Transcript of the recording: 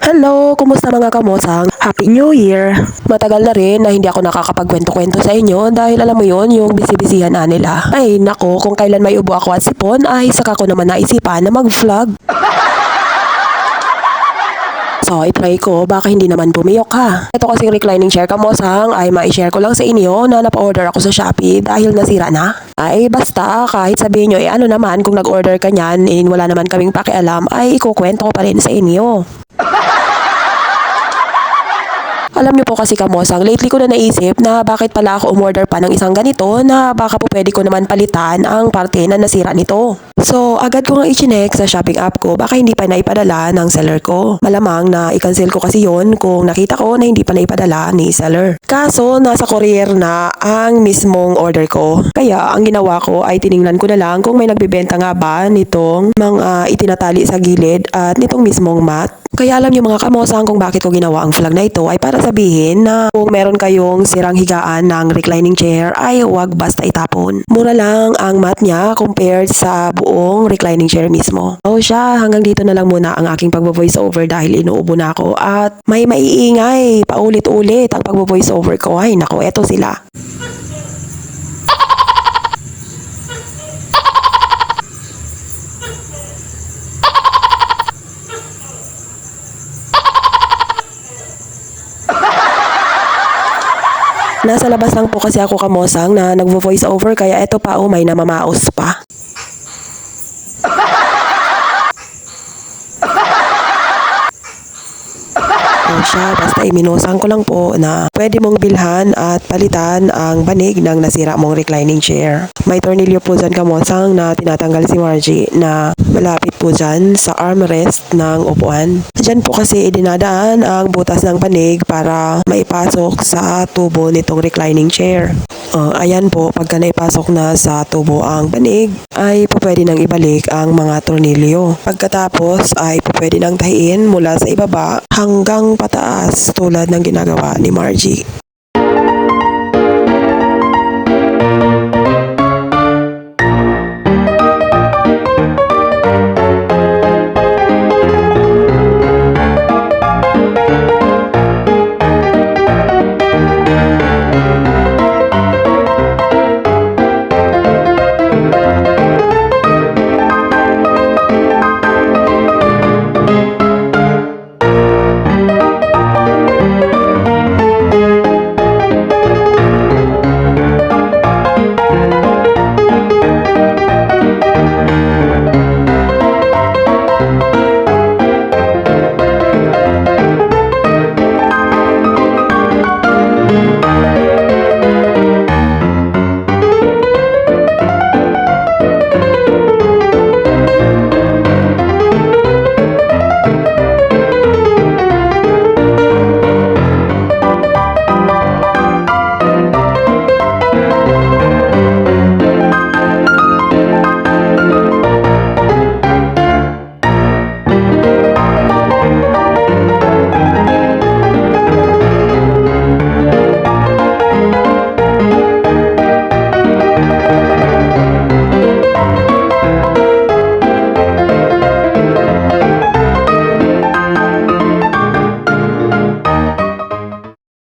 Hello, kumusta mga kamosang? Happy New Year! Matagal na rin na hindi ako nakakapagkwento-kwento sa inyo dahil alam mo yon yung busy-busyhan na nila. Ay nako, kung kailan may ubo ako at sipon ay saka ko naman naisipan na mag-vlog. So, itry ko, baka hindi naman bumiyok ha. Ito kasing reclining chair kamosang ay ma-share ko lang sa inyo na napa-order ako sa Shopee dahil nasira na. Ay basta, kahit sabihin nyo ano naman kung nag-order ka nyan wala naman kaming pakialam ay ikukwento ko pa rin sa inyo. Alam niyo po kasi kamosang, lately ko na naisip na bakit pala ako umorder pa ng isang ganito na baka po pwede ko naman palitan ang parte na nasira nito. So, agad ko nga i-chinek sa shopping app ko baka hindi pa naipadala ng seller ko. Malamang na i-cancel ko kasi yon kung nakita ko na hindi pa naipadala ni seller. Kaso, nasa courier na ang mismong order ko. Kaya, ang ginawa ko ay tiningnan ko na lang kung may nagbebenta nga ba nitong mga itinatali sa gilid at nitong mismong mat. Kaya alam niyo mga kamosang kung bakit ko ginawa ang vlog na ito ay para sabihin na kung meron kayong sirang higaan ng reclining chair ay huwag basta itapon. Mura lang ang mat niya compared sa buong reclining chair mismo. So siya, hanggang dito na lang muna ang aking pagbo-voice over dahil inuubo na ako at may maiingay paulit-ulit ang pagbo-voice over ko. Ay nako, eto sila. Nasa labas lang po kasi ako kamosang na nagvo-voice over kaya eto pa may namamaos pa. O siya, basta iminusan ko lang po na pwede mong bilhan at palitan ang banig ng nasira mong reclining chair. May tornilyo po dyan kamosang na tinatanggal si Margie na malapit po dyan sa armrest ng upuan. Dyan po kasi idinadaan ang butas ng banig para maipasok sa tubo nitong reclining chair. Ayan po, pagka naipasok na sa tubo ang banig, ay pwede nang ibalik ang mga tornilyo. Pagkatapos ay pwede nang tahiin mula sa ibaba hanggang pataas tulad ng ginagawa ni Margie.